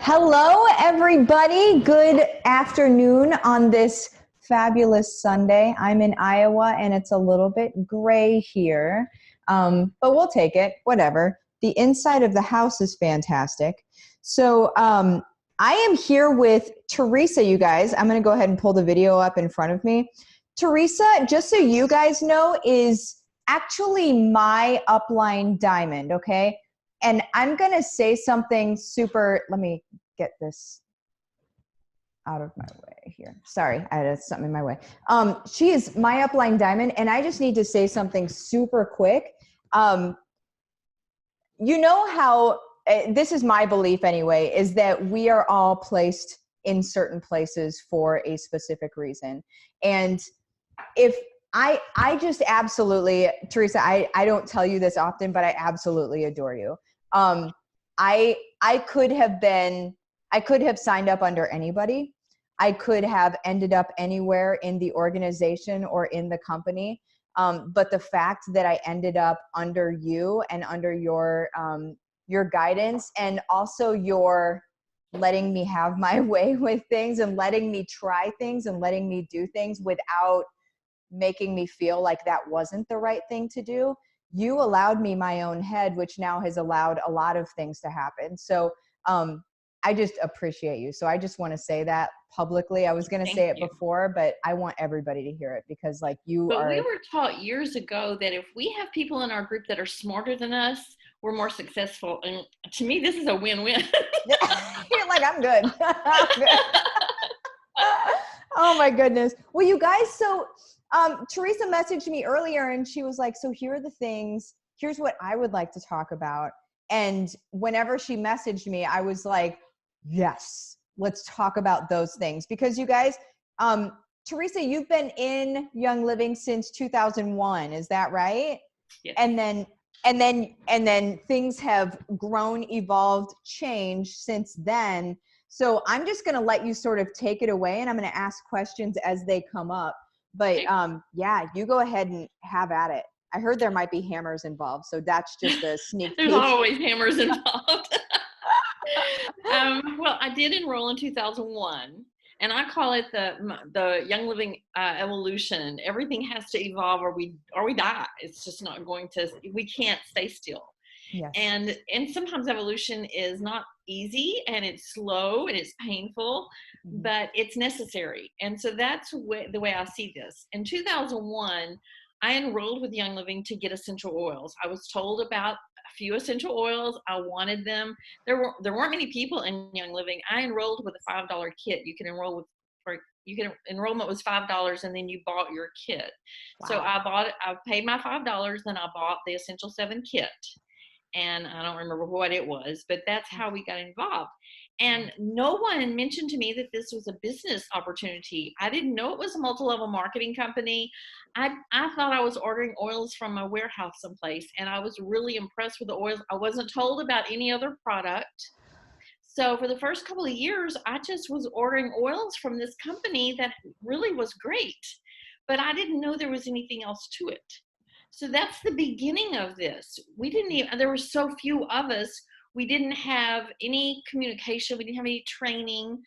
Hello, everybody. Good afternoon on this fabulous Sunday. I'm in Iowa and it's a little bit gray here, but we'll take it, whatever. The inside of the house is fantastic. So I am here with Teresa, you guys. I'm going to go ahead and pull the video up in front of me. Teresa, just so you guys know, is actually my upline diamond, okay? And I'm going to say something super, let me get this out of my way here. Sorry, I had something in my way. She is my upline diamond, and I just need to say something super quick. You know how, this is my belief anyway, is that we are all placed in certain places for a specific reason. And if I just absolutely, Teresa, I don't tell you this often, but I absolutely adore you. I could have signed up under anybody. I could have ended up anywhere in the organization or in the company. But the fact that I ended up under you and under your guidance, and also your letting me have my way with things and letting me try things and letting me do things without making me feel like that wasn't the right thing to do. You allowed me my own head, which now has allowed a lot of things to happen. So I just appreciate you. So I just want to say that publicly. I was going to say it before, but I want everybody to hear it because like you But are. we were taught years ago that if we have people in our group that are smarter than us, we're more successful. And to me, this is a win-win. You're like, I'm good. I'm good. Oh my goodness. Well, you guys, so Teresa messaged me earlier and she was like, so here are the things, here's what I would like to talk about. And whenever she messaged me, I was like, yes, let's talk about those things. Because you guys, Teresa, you've been in Young Living since 2001, is that right? Yes. And then things have grown, evolved, changed since then. So I'm just going to let you sort of take it away, and I'm going to ask questions as they come up. But yeah, you go ahead and have at it. I heard there might be hammers involved, so that's just a sneak peek. There's always hammers involved. Well, I did enroll in 2001, and I call it the Young Living evolution. Everything has to evolve, or we die. It's just not going to. We can't stay still. Yes. And sometimes evolution is not easy, and it's slow, and it's painful, but it's necessary. And so that's the way I see this. In 2001, I enrolled with Young Living to get essential oils. I was told about a few essential oils. I wanted them. There weren't many people in Young Living. I enrolled with a $5 kit. You can enroll with enrollment was $5, and then you bought your kit. Wow. So I paid my $5, then I bought the Essential 7 kit. And I don't remember what it was, but that's how we got involved. And no one mentioned to me that this was a business opportunity. I didn't know it was a multi-level marketing company. I thought I was ordering oils from a warehouse someplace, and I was really impressed with the oils. I wasn't told about any other product. So for the first couple of years, I just was ordering oils from this company that really was great, but I didn't know there was anything else to it. So that's the beginning of this. There were so few of us. We didn't have any communication. We didn't have any training.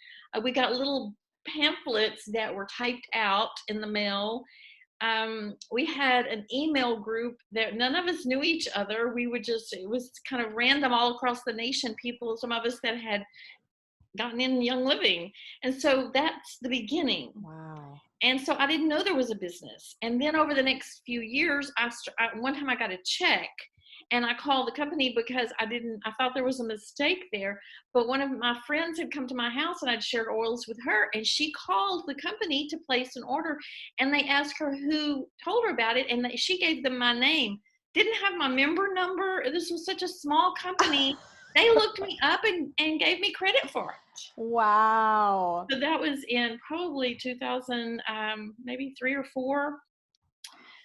We got little pamphlets that were typed out in the mail. We had an email group that none of us knew each other. It was kind of random all across the nation. Some of us that had gotten in Young Living. And so that's the beginning. Wow. And so I didn't know there was a business. And then over the next few years, one time I got a check, and I called the company because I thought there was a mistake there. But one of my friends had come to my house, and I'd shared oils with her, and she called the company to place an order, and they asked her who told her about it, and she gave them my name. Didn't have my member number. This was such a small company. They looked me up and gave me credit for it. Wow. So that was in probably 2000, maybe 3 or 4.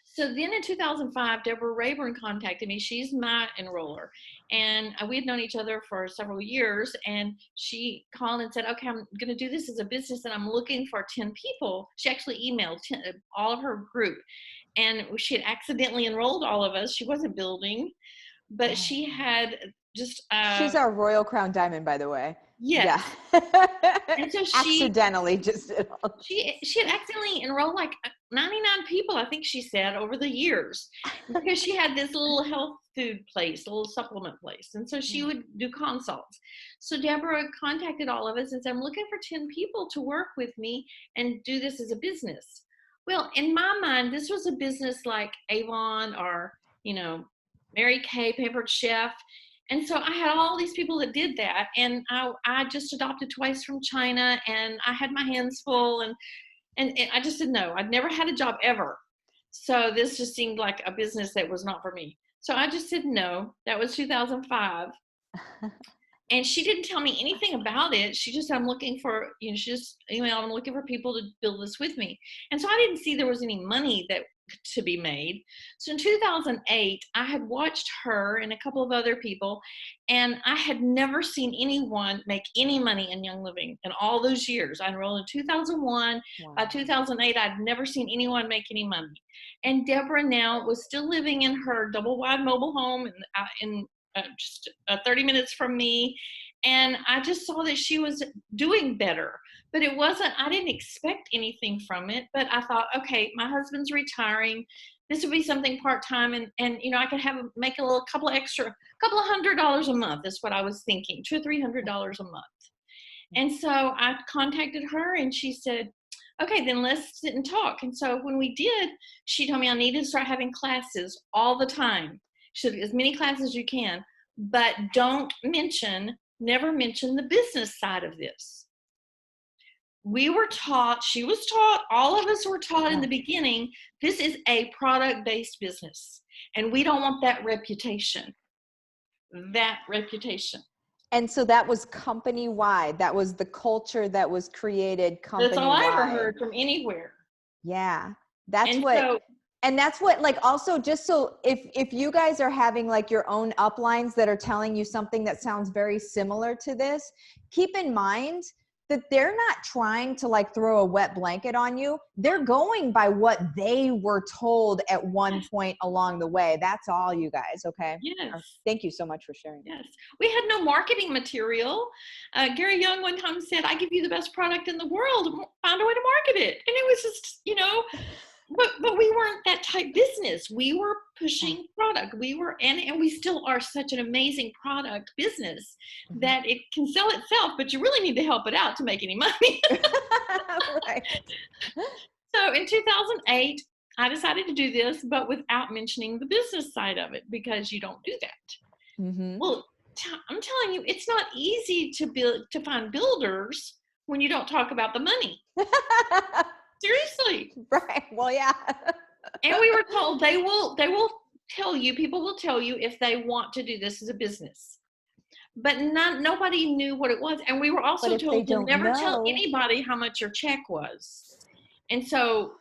So then in 2005, Deborah Rayburn contacted me. She's my enroller. And we had known each other for several years. And she called and said, okay, I'm going to do this as a business, and I'm looking for 10 people. She actually emailed all of her group. And she had accidentally enrolled all of us. She wasn't building. But she had just She's our Royal Crown Diamond, by the way. yes. Yeah. And so accidentally just did all. she had accidentally enrolled like 99 people, I think she said, over the years, because she had this little health food place, a little supplement place. And so she would do consults. So Deborah contacted all of us and said, I'm looking for 10 people to work with me and do this as a business. Well, in my mind, this was a business like Avon or, you know, Mary Kay, Pampered Chef. And so I had all these people that did that, and I just adopted twice from China, and I had my hands full, and I just said no. I'd never had a job ever. So this just seemed like a business that was not for me. So I just said no. That was 2005. And she didn't tell me anything about it. She just said, I'm looking for, you know, she just emailed, I'm looking for people to build this with me. And so I didn't see there was any money that to be made. So in 2008, I had watched her and a couple of other people, and I had never seen anyone make any money in Young Living in all those years. I enrolled in 2001. Wow. By 2008, I'd never seen anyone make any money. And Deborah now was still living in her double wide mobile home in just 30 minutes from me. And I just saw that she was doing better, but it wasn't, I didn't expect anything from it, but I thought, okay, my husband's retiring. This would be something part-time, and you know, I could make a couple of $100 a month. Is what I was thinking, $200 or $300 a month. And so I contacted her, and she said, okay, then let's sit and talk. And so when we did, she told me I needed to start having classes all the time. She said, as many classes as you can, but never mention the business side of this. We were taught, she was taught, all of us were taught in the beginning, this is a product-based business, and we don't want that reputation. And so that was company-wide. That was the culture that was created company-wide. That's all I ever heard from anywhere. Yeah. And that's what, like, also, just so if you guys are having like your own uplines that are telling you something that sounds very similar to this, keep in mind that they're not trying to like throw a wet blanket on you. They're going by what they were told at one point along the way. That's all, you guys. Okay. Yes. Thank you so much for sharing. Yes. We had no marketing material. Gary Young one time said, I give you the best product in the world. Find a way to market it. And it was just, you know, but we weren't that type business. We were pushing product. We were, and we still are such an amazing product business that it can sell itself, but you really need to help it out to make any money. Right. So in 2008, I decided to do this, but without mentioning the business side of it, because you don't do that. Mm-hmm. Well, I'm telling you, it's not easy to find builders when you don't talk about the money. Seriously. Right. Well, yeah. And we were told they will tell you, people will tell you if they want to do this as a business. But nobody knew what it was. And we were also told to never tell anybody how much your check was. And so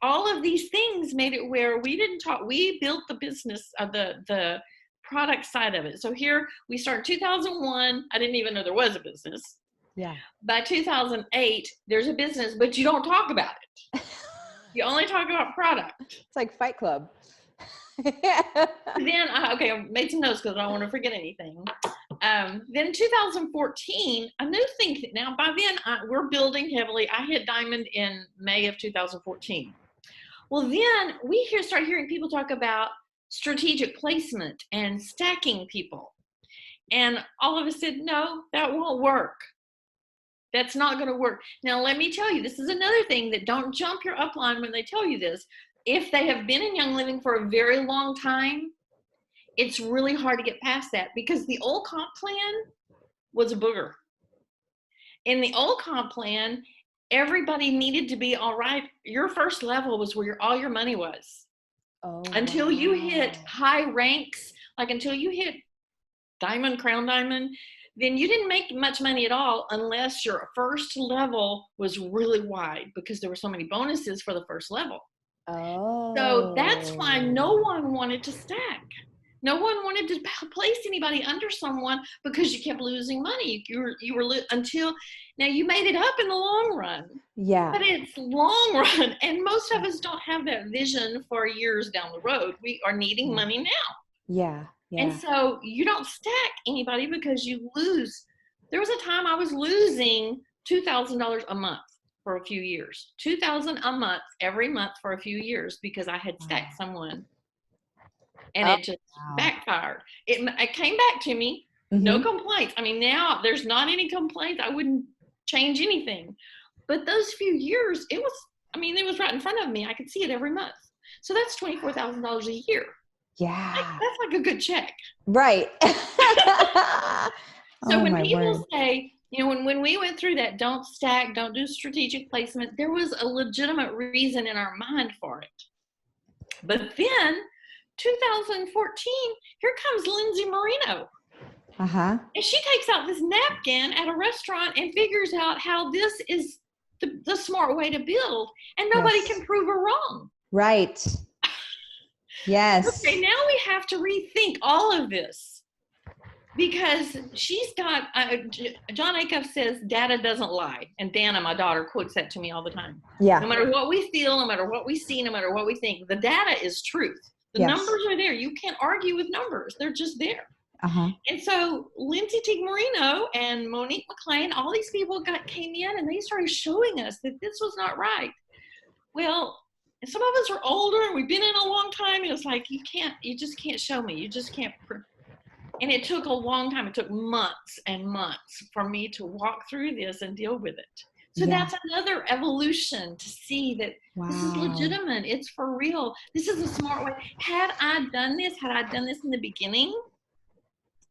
all of these things made it where we didn't talk. We built the business of the product side of it. So here we started 2001. I didn't even know there was a business. Yeah. By 2008, there's a business, but you don't talk about it. You only talk about product. It's like Fight Club. Then, I made some notes because I don't want to forget anything. Then 2014, a new thing. Now, by then, we're building heavily. I hit Diamond in May of 2014. Well, then we start hearing people talk about strategic placement and stacking people. And all of us said, no, that won't work. That's not going to work. Now, let me tell you, this is another thing that don't jump your upline when they tell you this. If they have been in Young Living for a very long time, it's really hard to get past that, because the old comp plan was a booger. In the old comp plan, everybody needed to be all right. Your first level was where all your money was. Oh, until you hit high ranks, like until you hit Diamond, Crown Diamond, then you didn't make much money at all unless your first level was really wide, because there were so many bonuses for the first level. Oh. So that's why no one wanted to stack. No one wanted to place anybody under someone, because you kept losing money. You were until now you made it up in the long run. Yeah. But it's long run, and most of us don't have that vision for years down the road. We are needing money now. Yeah. And Yeah. so you don't stack anybody because you lose. There was a time I was losing $2,000 a month for a few years, 2,000 a month every month for a few years because I had stacked someone, and Oh, it just wow. backfired. It came back to me, no Mm-hmm. complaints. I mean, now there's not any complaints. I wouldn't change anything. But those few years, it was right in front of me. I could see it every month. So that's $24,000 a year. Yeah. That's like a good check. Right. So Oh when my people word. say, when we went through that, don't stack, don't do strategic placement, there was a legitimate reason in our mind for it. But then 2014, here comes Lindsay Marino. Uh-huh. And she takes out this napkin at a restaurant and figures out how this is the smart way to build. And nobody Yes. can prove her wrong. Right. Yes. Okay, now we have to rethink all of this. Because she's got, John Acuff says, data doesn't lie. And Dana, my daughter, quotes that to me all the time. Yeah. No matter what we feel, no matter what we see, no matter what we think, the data is truth. The Yes. numbers are there. You can't argue with numbers. They're just there. Uh-huh. And so Lindsay Teague Marino and Monique McLean, all these people came in and they started showing us that this was not right. Well, some of us are older and we've been in a long time. And it's like, you just can't show me. You just can't. And it took a long time. It took months and months for me to walk through this and deal with it. So Yeah. that's another evolution to see that this is legitimate. It's for real. This is a smart way. Had I done this in the beginning,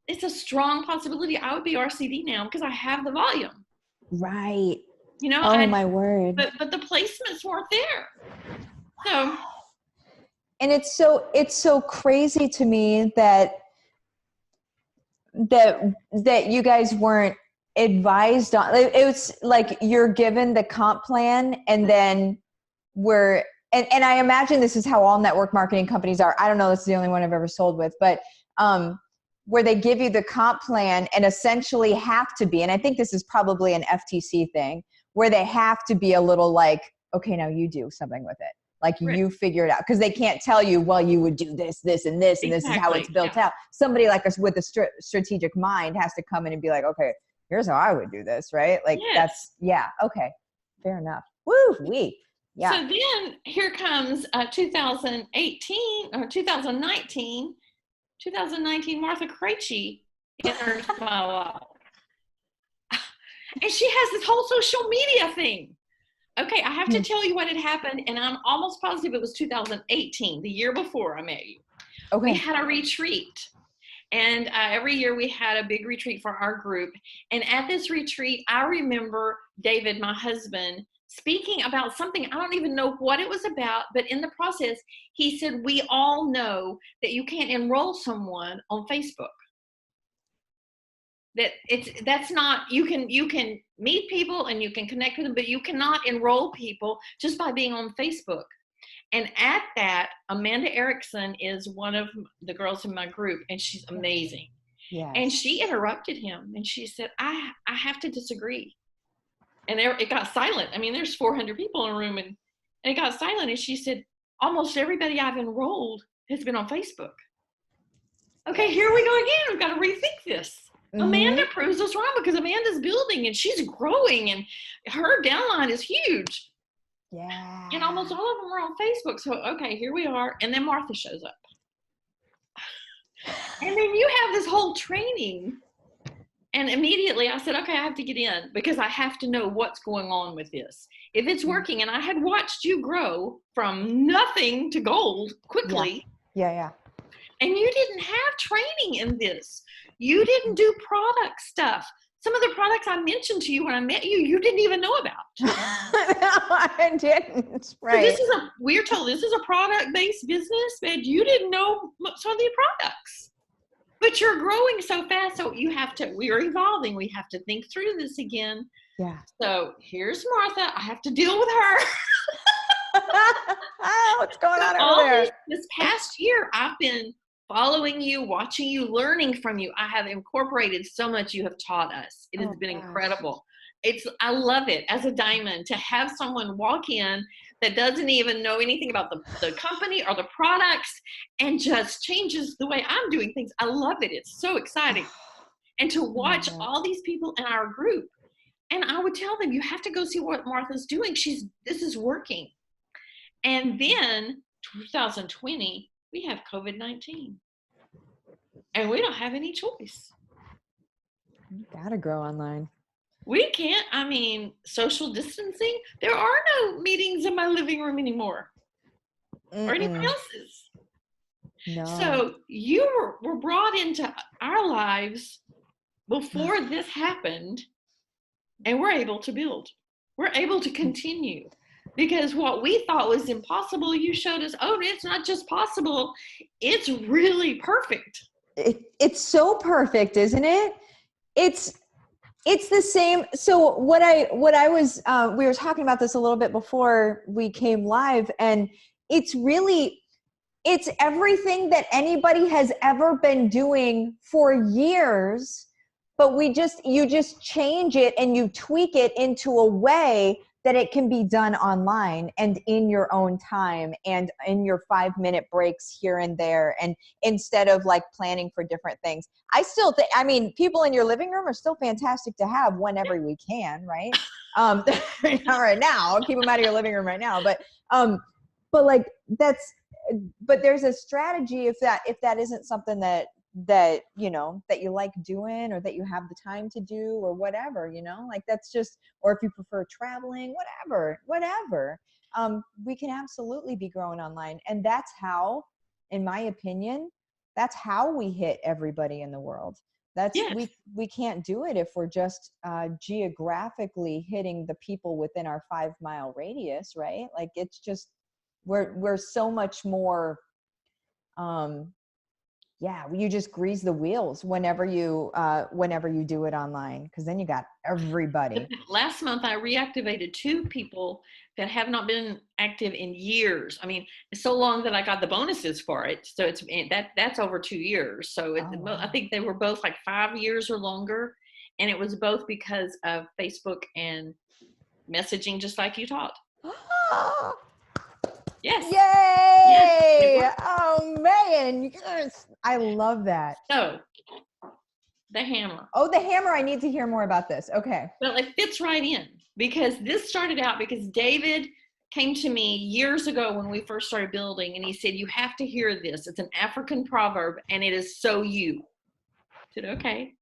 it's a strong possibility I would be RCD now because I have the volume. Right. You know, Oh my word. but the placements weren't there. So, and it's so crazy to me that you guys weren't advised on. It was like you're given the comp plan and then and I imagine this is how all network marketing companies are. I don't know, this is the only one I've ever sold with, but where they give you the comp plan and essentially have to be, and I think this is probably an FTC thing, where they have to be a little like, okay, now you do something with it. Like you figure it out, because they can't tell you, well, you would do this, this, and this, and this is how it's built out. Somebody like us with a strategic mind has to come in and be like, okay, here's how I would do this, right? Like okay, fair enough. Woo-wee. Yeah. So then here comes 2018 or 2019, Martha Krejci enters my life. And she has this whole social media thing. Okay, I have to tell you what had happened, and I'm almost positive it was 2018, the year before I met you. Okay. We had a retreat, and every year we had a big retreat for our group. And at this retreat, I remember David, my husband, speaking about something. I don't even know what it was about, but in the process, he said, we all know that you can't enroll someone on Facebook. That's not, you can meet people and you can connect with them, but you cannot enroll people just by being on Facebook. And at that, Amanda Erickson is one of the girls in my group, and she's amazing. Yes. And she interrupted him and she said, I have to disagree. And it got silent. I mean, there's 400 people in a room, and it got silent. And she said, almost everybody I've enrolled has been on Facebook. Okay, here we go again. We've got to rethink this. Mm-hmm. Amanda proves us wrong because Amanda's building and she's growing and her downline is huge. Yeah. And almost all of them are on Facebook. So, okay, here we are. And then Martha shows up. And then you have this whole training. And immediately I said, okay, I have to get in because I have to know what's going on with this. If it's working, and I had watched you grow from nothing to gold quickly. Yeah. And you didn't have training in this. You didn't do product stuff. Some of the products I mentioned to you when I met you, you didn't even know about. No, I didn't. Right. So we're told this is a product-based business, and you didn't know some of the products. But you're growing so fast, so we're evolving. We have to think through this again. Yeah. So here's Martha. I have to deal with her. What's going on over there? This past year, I've been following you, watching you, learning from you. I have incorporated so much you have taught us. It has been incredible. I love it as a diamond to have someone walk in that doesn't even know anything about the company or the products and just changes the way I'm doing things. I love it. It's so exciting. And to watch all these people in our group. And I would tell them, you have to go see what Martha's doing. This is working. And then 2020, we have COVID-19. And we don't have any choice. You gotta grow online. We can't. I mean, social distancing. There are no meetings in my living room anymore. Or anyone else's. No. So you were brought into our lives before this happened, and we're able to build. We're able to continue. Because what we thought was impossible, you showed us, oh, it's not just possible, it's really perfect. It's so perfect, isn't it? It's the same. So what I was, we were talking about this a little bit before we came live, and it's everything that anybody has ever been doing for years, but you just change it and you tweak it into a way that it can be done online and in your own time and in your 5-minute breaks here and there. And instead of like planning for different things, I still think, I mean, people in your living room are still fantastic to have whenever we can, right? Not right now, keep them out of your living room right now. But like but there's a strategy if that isn't something that you know that you like doing or that you have the time to do or whatever, you know, like that's just, or if you prefer traveling, whatever, we can absolutely be growing online. And that's how, in my opinion, that's how we hit everybody in the world. That's we can't do it if we're just geographically hitting the people within our 5-mile radius, right? Like it's just we're so much more you just grease the wheels whenever you do it online, because then you got everybody. Last month I reactivated 2 people that have not been active in years. I mean, it's so long that I got the bonuses for it. So that's over 2 years. So wow. I think they were both like 5 years or longer, and it was both because of Facebook and messaging, just like you taught. Yes. Yay! Yes, oh man, yes. I love that. So, the hammer. Oh, the hammer. I need to hear more about this. Okay. Well, it fits right in, because this started out because David came to me years ago when we first started building, and he said, you have to hear this. It's an African proverb, and it is so you. I said, okay.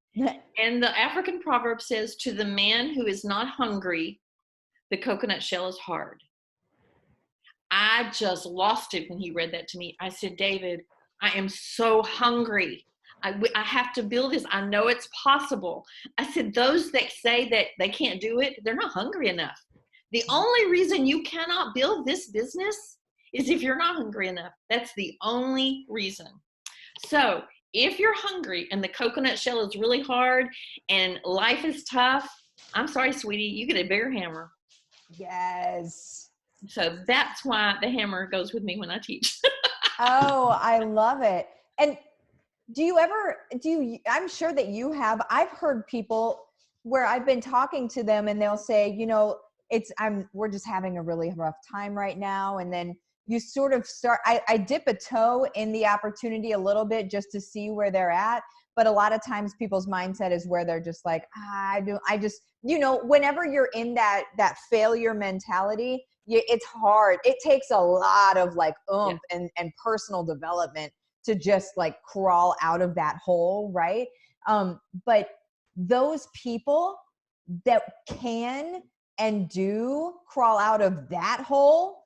And the African proverb says, to the man who is not hungry, the coconut shell is hard. I just lost it when he read that to me. I said, David, I am so hungry. I have to build this. I know it's possible. I said, those that say that they can't do it, they're not hungry enough. The only reason you cannot build this business is if you're not hungry enough. That's the only reason. So if you're hungry and the coconut shell is really hard and life is tough, I'm sorry, sweetie, you get a bigger hammer. Yes. So that's why the hammer goes with me when I teach. Oh, I love it. And I'm sure that you have, I've heard people where I've been talking to them and they'll say, you know, we're just having a really rough time right now. And then you sort of start, I dip a toe in the opportunity a little bit just to see where they're at. But a lot of times people's mindset is where they're just like, you know, whenever you're in that failure mentality, it's hard. It takes a lot of like and personal development to just like crawl out of that hole, right? But those people that can and do crawl out of that hole,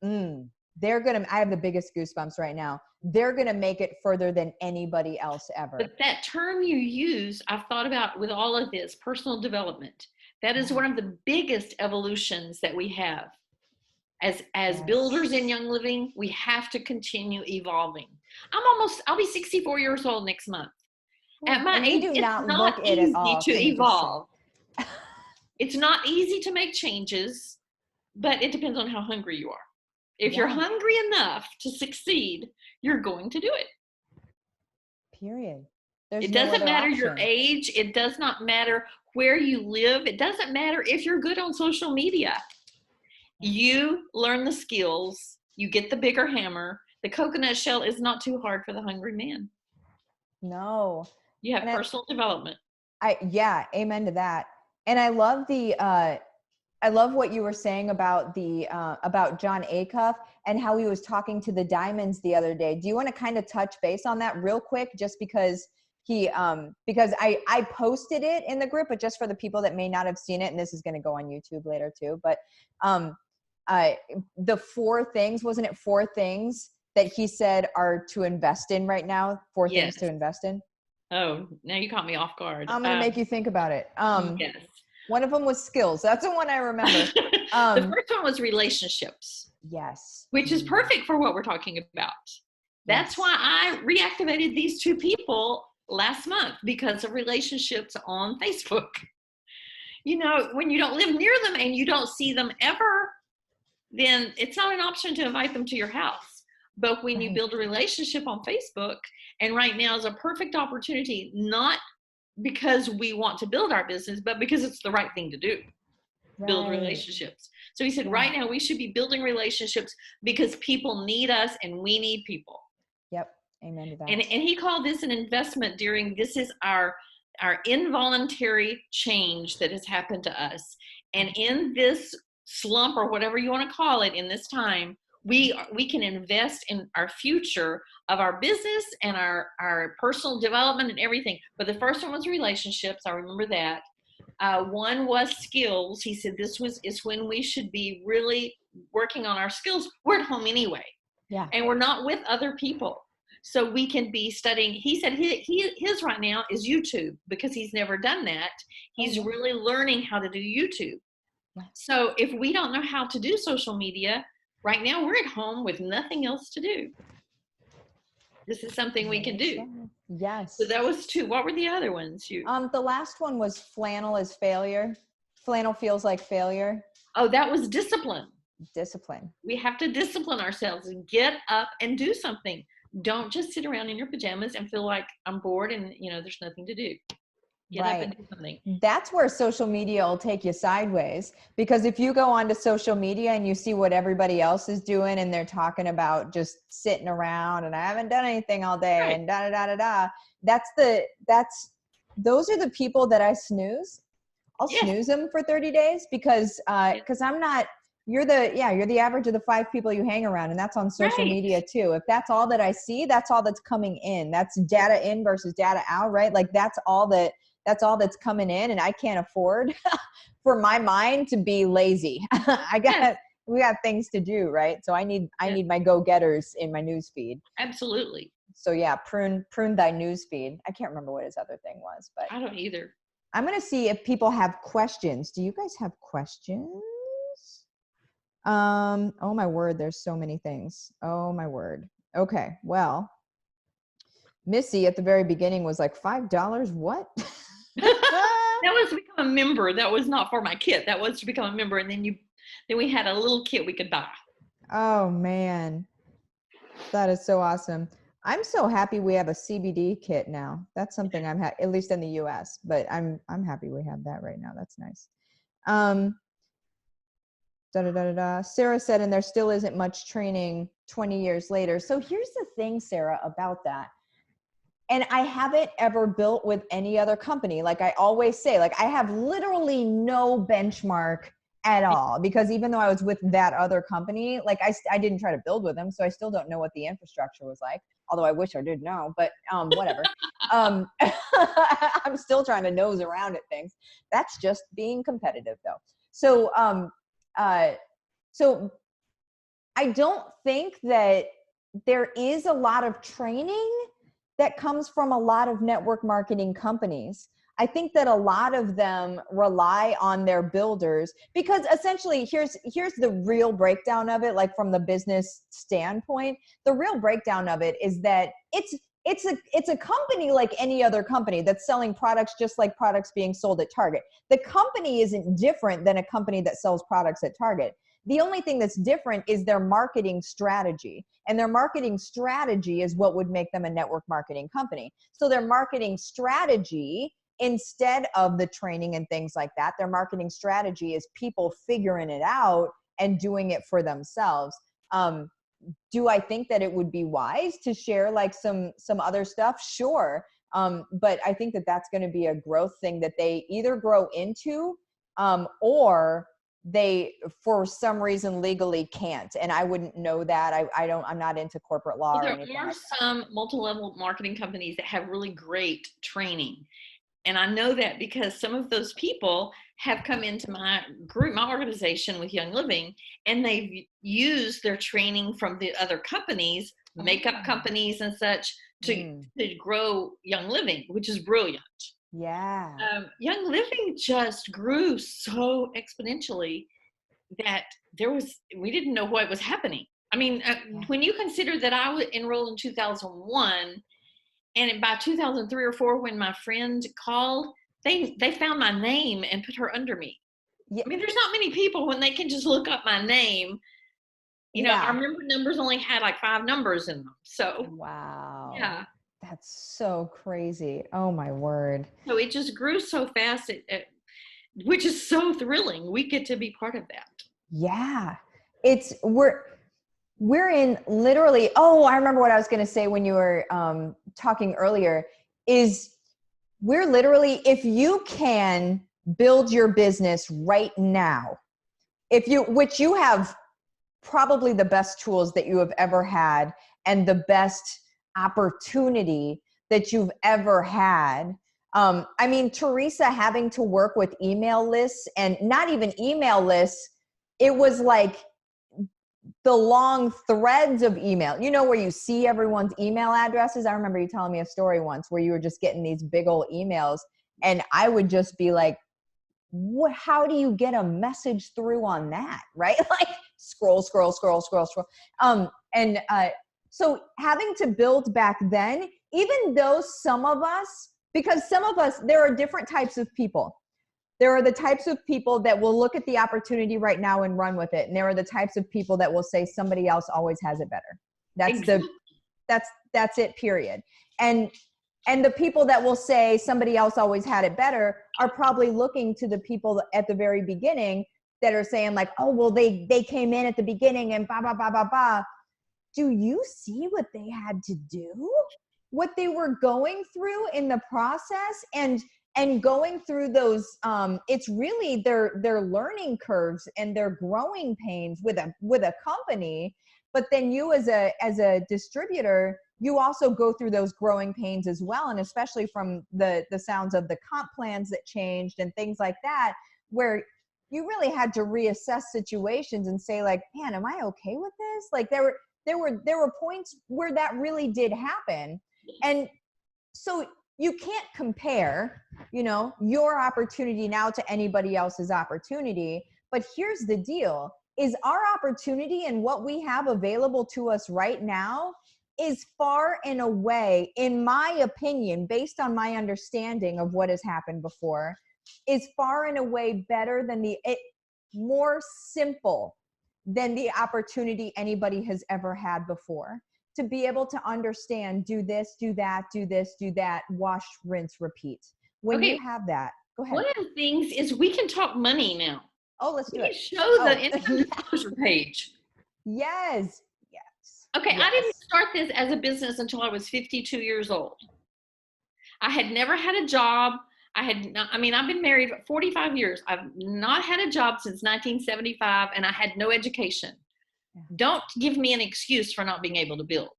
I have the biggest goosebumps right now. They're going to make it further than anybody else ever. But that term you use, I've thought about with all of this, personal development. That is one of the biggest evolutions that we have. As builders in Young Living, we have to continue evolving. I'll be 64 years old next month. At my age, it's not easy to evolve. It's not easy to make changes, but it depends on how hungry you are. If you're hungry enough to succeed, you're going to do it. period. There's It no doesn't other matter option. your age. It does not matter where you live. It doesn't matter if you're good on social media. You learn the skills. You get the bigger hammer. The coconut shell is not too hard for the hungry man. No. You have And personal development. yeah, amen to that. And I love I love what you were saying about about John Acuff and how he was talking to the Diamonds the other day. Do you want to kind of touch base on that real quick, just because because I posted it in the group, but just for the people that may not have seen it, and this is going to go on YouTube later too. But the 4 things, wasn't it 4 things that he said are to invest in right now? 4 things to invest in. Oh, now you caught me off guard. I'm going to make you think about it. Yes. One of them was skills. That's the one I remember. The first one was relationships. Yes. Which is perfect for what we're talking about. That's why I reactivated these 2 people last month, because of relationships on Facebook. You know, when you don't live near them and you don't see them ever, then it's not an option to invite them to your house. But when you build a relationship on Facebook, and right now is a perfect opportunity, not because we want to build our business, but because it's the right thing to do. Build relationships. So he said, right now we should be building relationships because people need us and we need people. Yep. Amen to that. And he called this an investment this is our involuntary change that has happened to us. And in this slump, or whatever you want to call it, in this time, we can invest in our future of our business and our personal development and everything. But the first one was relationships. I remember that. One was skills. He said this is when we should be really working on our skills. We're at home anyway. Yeah. And we're not with other people. So we can be studying. He said his right now is YouTube, because he's never done that. He's really learning how to do YouTube. Yeah. So if we don't know how to do social media, right now we're at home with nothing else to do. This is something we can do. Yes. So that was 2. What were the other ones? The last one was flannel is failure. Flannel feels like failure. Oh, that was discipline. Discipline. We have to discipline ourselves and get up and do something. Don't just sit around in your pajamas and feel like I'm bored and there's nothing to do. Get up and do something. That's where social media will take you sideways, because if you go onto social media and you see what everybody else is doing and they're talking about just sitting around and I haven't done anything all day and da da da da da, those are the people that I snooze. I'll snooze them for 30 days because I'm not. You're the average of the 5 people you hang around, and that's on social media too. If that's all that I see, that's all that's coming in. That's data in versus data out, right? Like that's all that's coming in, and I can't afford for my mind to be lazy. We got things to do, right? So I need my go-getters in my news feed. Absolutely. So yeah, prune thy news feed. I can't remember what his other thing was, but I don't either. I'm going to see if people have questions. Do you guys have questions? Oh my word, there's so many things. Oh my word. Okay, well, Missy at the very beginning was like $5. What? That was to become a member. That was not for my kit. That was to become a member, and then we had a little kit we could buy. Oh man, that is so awesome. I'm so happy we have a CBD kit now. That's something at least in the US, but I'm happy we have that right now. That's nice. Sarah said, and there still isn't much training 20 years later. So here's the thing, Sarah, about that. And I haven't ever built with any other company. Like I always say, like I have literally no benchmark at all, because even though I was with that other company, like I didn't try to build with them. So I still don't know what the infrastructure was like, although I wish I did know, but whatever. I'm still trying to nose around at things. That's just being competitive though. So I don't think that there is a lot of training that comes from a lot of network marketing companies. I think that a lot of them rely on their builders, because essentially here's the real breakdown of it. Like from the business standpoint, the real breakdown of it is that it's a company like any other company that's selling products just like products being sold at Target. The company isn't different than a company that sells products at Target. The only thing that's different is their marketing strategy. And their marketing strategy is what would make them a network marketing company. So their marketing strategy, instead of the training and things like that, their marketing strategy is people figuring it out and doing it for themselves. Do I think that it would be wise to share like some other stuff? Sure. But I think that that's going to be a growth thing that they either grow into, or they, for some reason, legally can't. And I wouldn't know that. I'm not into corporate law or anything. There are some multi-level marketing companies that have really great training. And I know that because some of those people have come into my group, my organization with Young Living, and they've used their training from the other companies, makeup companies and such, to grow Young Living, which is brilliant. Yeah. Young Living just grew so exponentially that we didn't know what was happening. I mean, when you consider that I was enrolled in 2001, and by 2003 or 4, when my friend called, they found my name and put her under me. Yeah. I mean, there's not many people when they can just look up my name. You know, our member numbers only had like 5 numbers in them. So, wow. Yeah. That's so crazy. Oh my word. So it just grew so fast, which is so thrilling. We get to be part of that. Yeah. We're in literally, I remember what I was going to say when you were talking earlier, is we're literally, if you can build your business right now, which you have probably the best tools that you have ever had and the best opportunity that you've ever had. I mean, Teresa having to work with email lists, and not even email lists, it was like the long threads of email, where you see everyone's email addresses. I remember you telling me a story once where you were just getting these big old emails, and I would just be like, how do you get a message through on that? Right? Like scroll. So having to build back then, even though because some of us, there are different types of people. There are the types of people that will look at the opportunity right now and run with it. And there are the types of people that will say somebody else always has it better. That's it, period. And the people that will say somebody else always had it better are probably looking to the people at the very beginning that are saying like, oh, well, they came in at the beginning and blah, blah, blah, blah, blah. Do you see what they had to do? What they were going through in the process and going through those, it's really their learning curves and their growing pains with a company. But then you as a distributor, you also go through those growing pains as well. And especially from the sounds of the comp plans that changed and things like that, where you really had to reassess situations and say like, man, am I okay with this? Like there were points where that really did happen. And so you can't compare, your opportunity now to anybody else's opportunity. But here's the deal, is our opportunity and what we have available to us right now is far and away, in my opinion, based on my understanding of what has happened before, is far and away better than more simple than the opportunity anybody has ever had before. To be able to understand, do this, do that, do this, do that, wash, rinse, repeat. When you have that, go ahead. One of the things is we can talk money now. Oh, let's do it. Show the income disclosure page. Yes. Okay, yes. I didn't start this as a business until I was 52 years old. I had never had a job. I've been married 45 years. I've not had a job since 1975, and I had no education. Yeah. Don't give me an excuse for not being able to build.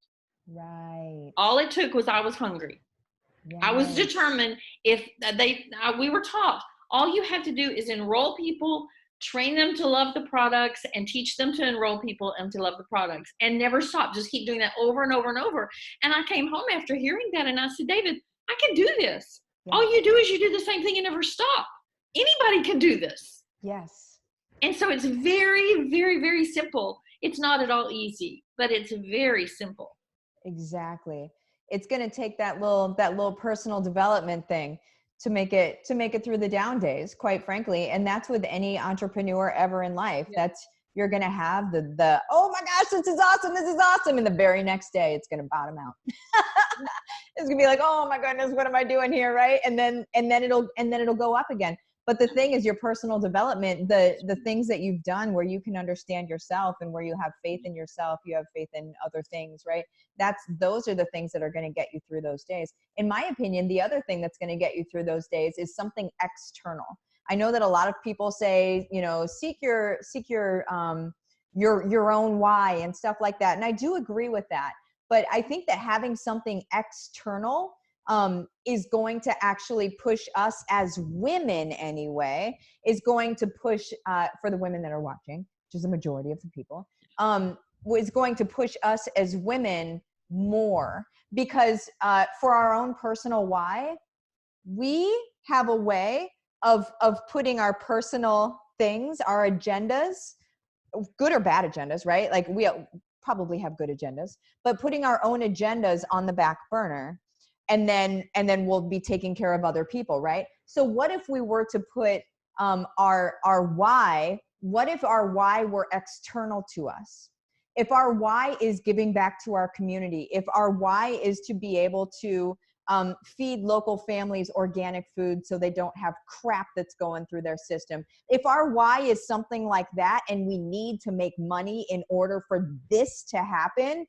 Right. All it took was I was hungry. Yes. I was determined. We were taught, all you have to do is enroll people, train them to love the products, and teach them to enroll people and to love the products, and never stop. Just keep doing that over and over and over. And I came home after hearing that, and I said, David, I can do this. Yeah. All you do is you do the same thing and never stop. Anybody can do this. Yes. And so it's very, very, very simple. It's not at all easy, but it's very simple. Exactly. It's going to take that little personal development thing to make it through the down days, quite frankly. And that's with any entrepreneur ever in life. Yeah. you're going to have the, oh my gosh, this is awesome. This is awesome. And the very next day it's going to bottom out. It's going to be like, oh my goodness, what am I doing here? Right. And then it'll go up again. But the thing is, your personal development, the things that you've done where you can understand yourself and where you have faith in yourself, you have faith in other things, right? Those are the things that are going to get you through those days. In my opinion, the other thing that's going to get you through those days is something external. I know that a lot of people say, seek your own why and stuff like that. And I do agree with that. But I think that having something external is going to actually push us as women anyway, is going to push, for the women that are watching, which is the majority of the people, is going to push us as women more, because for our own personal why, we have a way of putting our personal things, our agendas, good or bad agendas, right? Like we probably have good agendas, but putting our own agendas on the back burner, and then we'll be taking care of other people, right? So what if we were to put our why? What if our why were external to us? If our why is giving back to our community, if our why is to be able to feed local families organic food so they don't have crap that's going through their system. If our why is something like that and we need to make money in order for this to happen,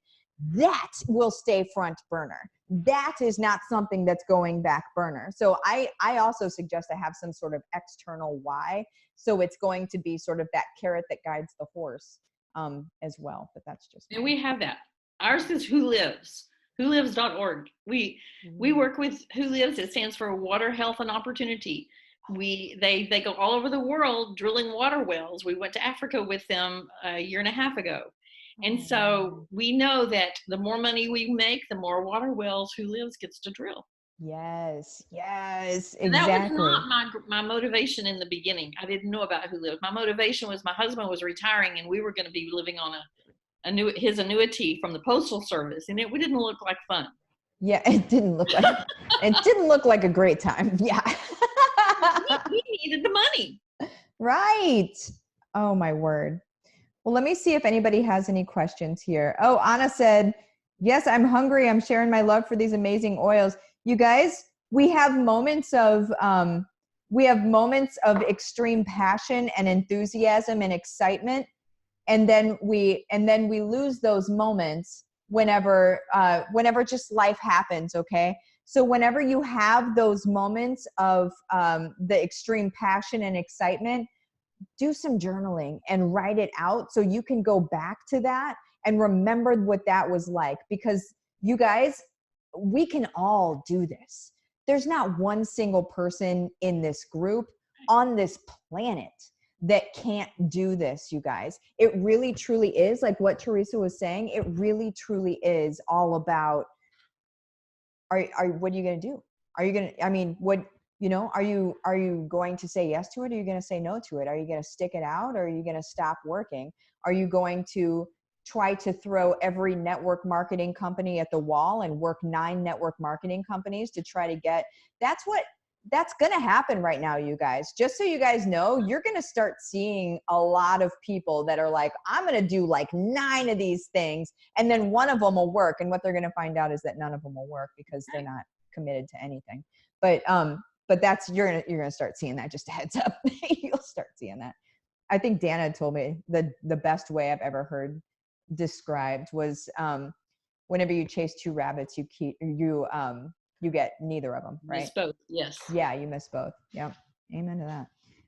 that will stay front burner. That is not something that's going back burner. So I also suggest to have some sort of external why. So it's going to be sort of that carrot that guides the horse as well. But that's just. And we have that. Ours is Who Lives. WhoLives.org. We work with Who Lives. It stands for Water, Health, and Opportunity. They go all over the world drilling water wells. We went to Africa with them a year and a half ago. And so we know that the more money we make, the more water wells Who Lives gets to drill. Yes, exactly. That was not my motivation in the beginning. I didn't know about Who Lives. My motivation was my husband was retiring and we were going to be living on his annuity from the Postal Service, and it didn't look like fun. Yeah, it didn't look like a great time. Yeah. We needed the money. Right. Oh my word. Well, let me see if anybody has any questions here. Oh, Anna said, yes, I'm hungry. I'm sharing my love for these amazing oils. You guys, we have moments of extreme passion and enthusiasm and excitement. And then we lose those moments whenever just life happens. Okay. So whenever you have those moments of the extreme passion and excitement, do some journaling and write it out so you can go back to that and remember what that was like. Because you guys, we can all do this. There's not one single person in this group on this planet that can't do this, you guys. It really truly is, like what Teresa was saying, it really truly is all about, what are you going to do? Are you going to, are you going to say yes to it? Or are you going to say no to it? Are you going to stick it out? Or are you going to stop working? Are you going to try to throw every network marketing company at the wall and work 9 network marketing companies to try to get, that's going to happen right now, you guys. Just so you guys know, you're going to start seeing a lot of people that are like, I'm going to do like 9 of these things, and then one of them will work. And what they're going to find out is that none of them will work because they're not committed to anything. But that's, you're going to start seeing that. Just a heads up. You'll start seeing that. I think Dana told me the best way I've ever heard described was whenever you chase 2 rabbits, you get neither of them, right? Miss both, yes. Yeah, you miss both. Yep. Amen to that.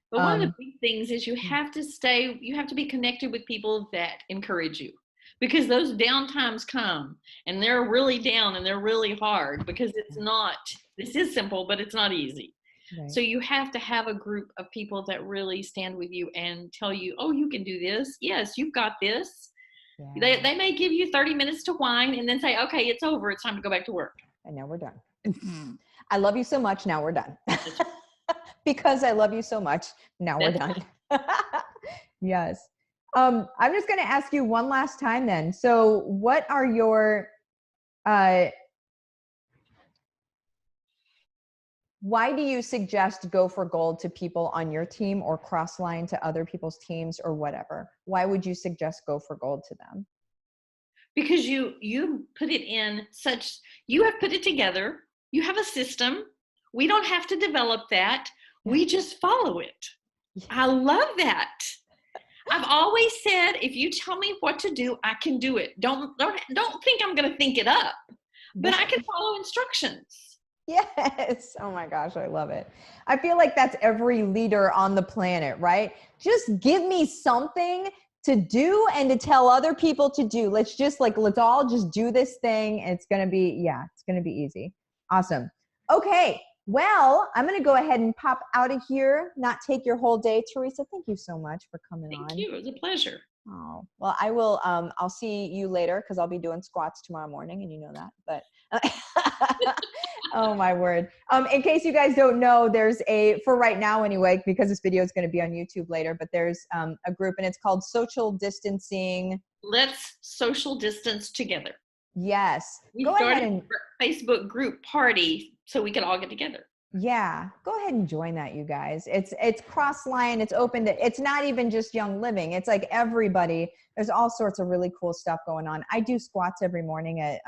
But one of the big things is you have to be connected with people that encourage you, because those down times come and they're really down and they're really hard, because this is simple, but it's not easy. Right. So you have to have a group of people that really stand with you and tell you, oh, you can do this. Yes, you've got this. Yeah. They may give you 30 minutes to whine and then say, okay, it's over. It's time to go back to work. And now we're done. I love you so much. Now we're done. Because I love you so much. Now we're done. Yes. I'm just going to ask you one last time then. So what are your, Why do you suggest go for gold to people on your team or cross line to other people's teams or whatever? Why would you suggest go for gold to them? Because you put it in such, you have put it together, you have a system, we don't have to develop that, we just follow it. I love that. I've always said, if you tell me what to do, I can do it. Don't think I'm going to think it up, but I can follow instructions. Yes. Oh my gosh, I love it. I feel like that's every leader on the planet, right? Just give me something to do and to tell other people to do. Let's all just do this thing. And it's going to be, it's going to be easy. Awesome. Okay. Well, I'm going to go ahead and pop out of here, not take your whole day. Teresa, thank you so much for coming on. Thank you. It was a pleasure. Oh, well, I will, I'll see you later because I'll be doing squats tomorrow morning and you know that, but oh my word. In case you guys don't know, there's for right now anyway, because this video is going to be on YouTube later, but there's a group and it's called Social Distancing. Let's social distance together. Yes. We started a Facebook group party so we could all get together. Yeah, go ahead and join that, you guys. It's cross-line. It's open to, it's not even just Young Living. It's like everybody. There's all sorts of really cool stuff going on. I do squats every morning at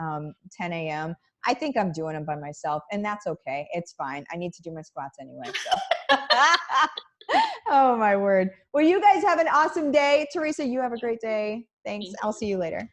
10 a.m. I think I'm doing them by myself, and that's okay. It's fine. I need to do my squats anyway. So. Oh, my word. Well, you guys have an awesome day. Teresa, you have a great day. Thanks. I'll see you later.